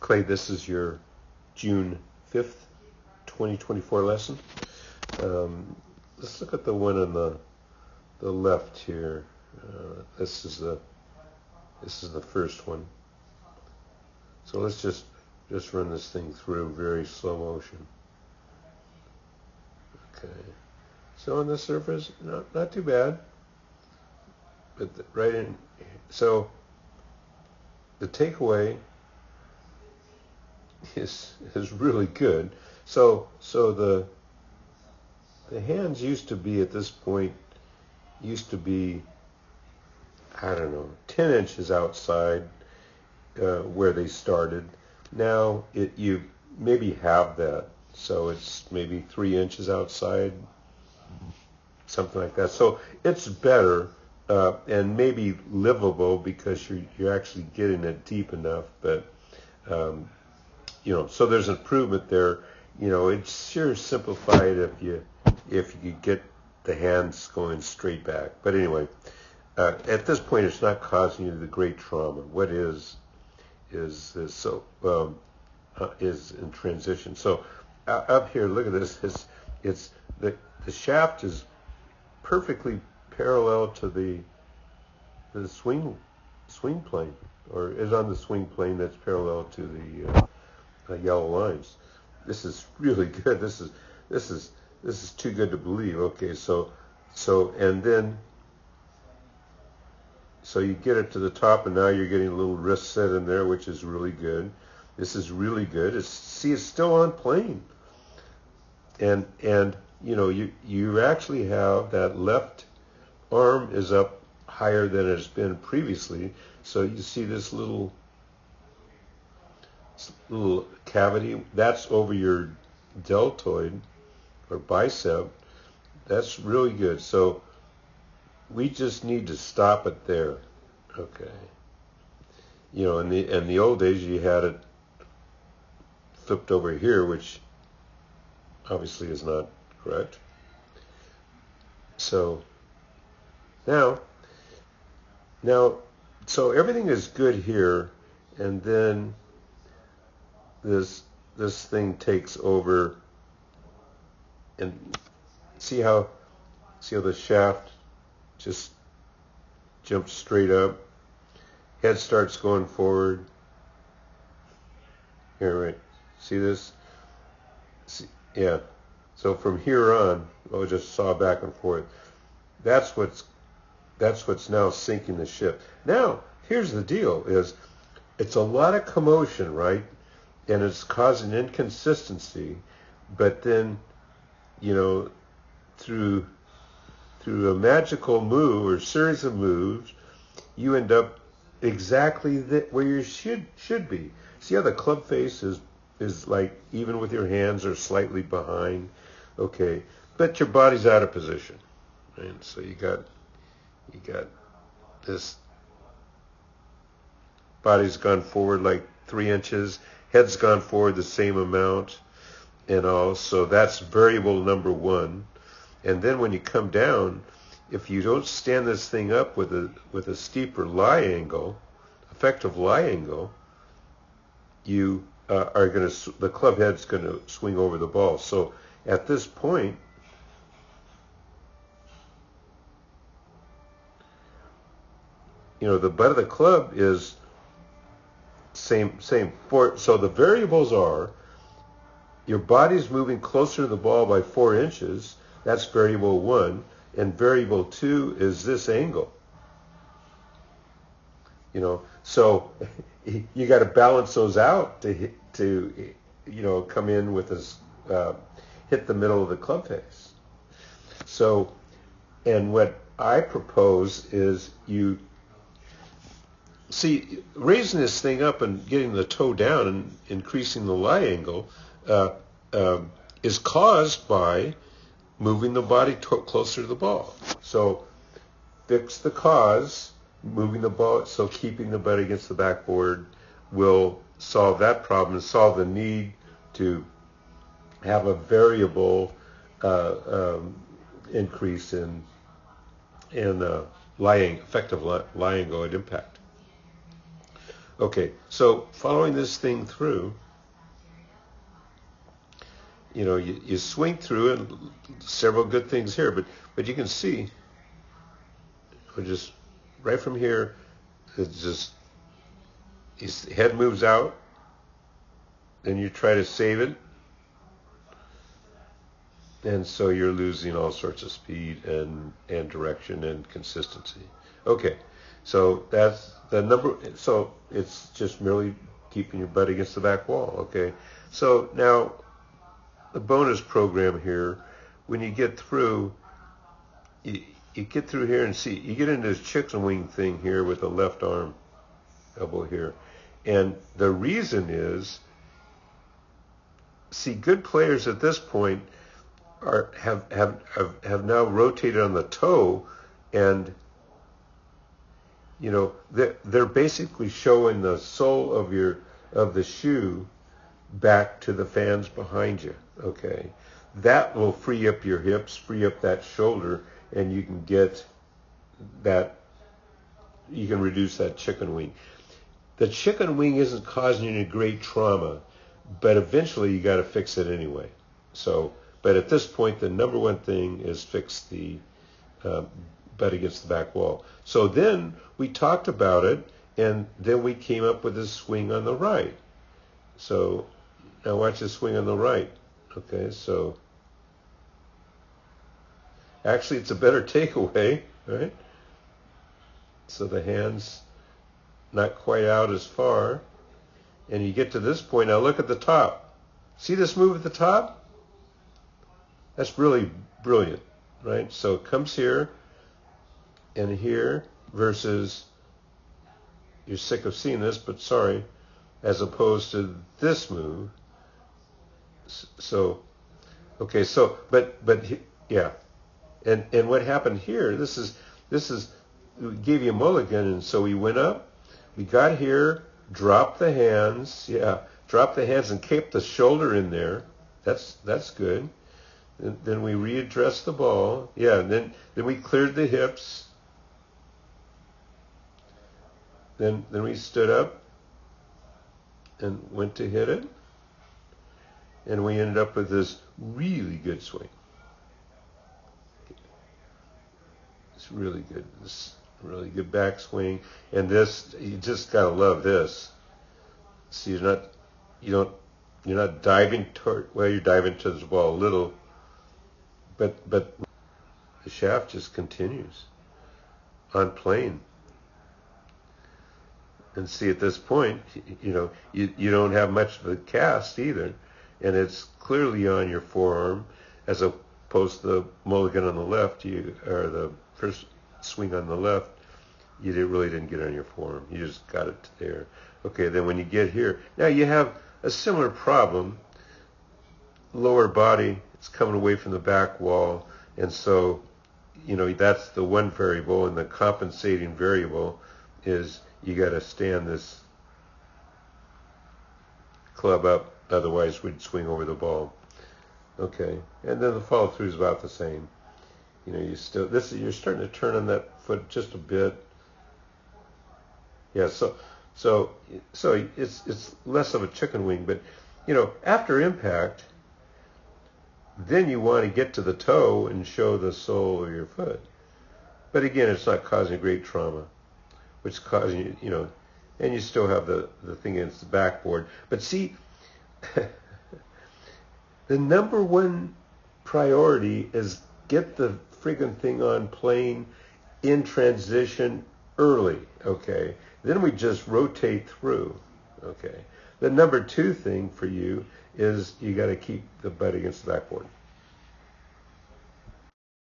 Clay, this is your June 5th, 2024 lesson. Let's look at the one on the left here. This is the first one. So let's just run this thing through very slow motion. Okay. So on the surface, not too bad. But right in, so the takeaway is really good. So the hands used to be at this point I don't know, 10 inches outside where they started. Now you maybe have that, so it's maybe 3 inches outside, something like that. So it's better and maybe livable because you're actually getting it deep enough. But so there's an improvement there. It's sure simplified if you could get the hands going straight back. But anyway, at this point, it's not causing you the great trauma. What is this? So is in transition. So up here, look at this. It's the shaft is perfectly parallel to the swing plane, or is on the swing plane that's parallel to the yellow lines. This is really good. This is too good to believe. Okay, so you get it to the top, and now you're getting a little wrist set in there, which is really good. This is really good. It's still on plane, and you actually have that left arm is up higher than it's been previously. So you see this little cavity that's over your deltoid or bicep. That's really good. So we just need to stop it there. Okay. In the old days, you had it flipped over here, which obviously is not correct. So now, so everything is good here, and then this thing takes over, and see how the shaft just jumps straight up, head starts going forward. Here, right? See this? Yeah. So from here on, I'll just saw back and forth. That's what's now sinking the ship. Now, here's the deal: it's a lot of commotion, right? And it's causing inconsistency. But then, through a magical move or series of moves, you end up exactly where you should be. See how the club face is like even with your hands are slightly behind. Okay, but your body's out of position, right? So you got this. Body's gone forward like 3 inches. Head's gone forward the same amount, and all. So that's variable number one. And then when you come down, if you don't stand this thing up with a steeper lie angle, effective lie angle, you the club head's going to swing over the ball. So at this point, the butt of the club is same. So the variables are your body's moving closer to the ball by 4 inches. That's variable one. And variable two is this angle. So you got to balance those out to come in with this, hit the middle of the club face. So, and what I propose is you see, raising this thing up and getting the toe down and increasing the lie angle is caused by moving the body closer to the ball. So fix the cause, moving the ball, so keeping the butt against the backboard will solve that problem and solve the need to have a variable increase in effective lie angle at impact. Okay, so following this thing through, you swing through and several good things here, but you can see, just right from here, it's just, his head moves out, then you try to save it, and so you're losing all sorts of speed and direction and consistency. Okay, so that's the number. So it's just merely keeping your butt against the back wall. Okay, so now the bonus program here, when you get through, you get through here and see, you get into this chicken wing thing here with the left arm elbow here, and the reason is, see, good players at this point have now rotated on the toe, and they're basically showing the sole of the shoe back to the fans behind you. Okay, that will free up your hips, free up that shoulder, and you can get that. You can reduce that chicken wing. The chicken wing isn't causing you any great trauma, but eventually you got to fix it anyway. So, but at this point, the number one thing is fix the butt against the back wall. So then we talked about it, and then we came up with this swing on the right. So now watch this swing on the right. Okay, so actually it's a better takeaway, right? So the hand's not quite out as far, and you get to this point. Now look at the top. See this move at the top? That's really brilliant, right? So it comes here and here versus, you're sick of seeing this, but sorry, as opposed to this move. So, okay, so, but yeah. And what happened here, this is, we gave you a mulligan, and so we went up, we got here, dropped the hands, dropped the hands and kept the shoulder in there. That's good. Then we readdressed the ball. And then we cleared the hips. Then we stood up and went to hit it. And we ended up with this really good swing. It's really good. This really good backswing. And this, you just gotta love this. See, you're not diving toward, well, you're diving to the ball a little, but the shaft just continues on plane. And see, at this point, you don't have much of a cast either, and it's clearly on your forearm, as opposed to the mulligan on the left, or the first swing on the left, you really didn't get on your forearm. You just got it there. Okay, then when you get here, now you have a similar problem. Lower body, it's coming away from the back wall, and so, that's the one variable, and the compensating variable is you got to stand this club up, otherwise we'd swing over the ball. Okay, and then the follow through is about the same. You're starting to turn on that foot just a bit. Yeah, so it's less of a chicken wing, but after impact, then you want to get to the toe and show the sole of your foot. But again, it's not causing great trauma, which is causing and you still have the thing against the backboard. But see, the number one priority is get the friggin' thing on plane in transition early, okay? Then we just rotate through, okay? The number two thing for you is you got to keep the butt against the backboard.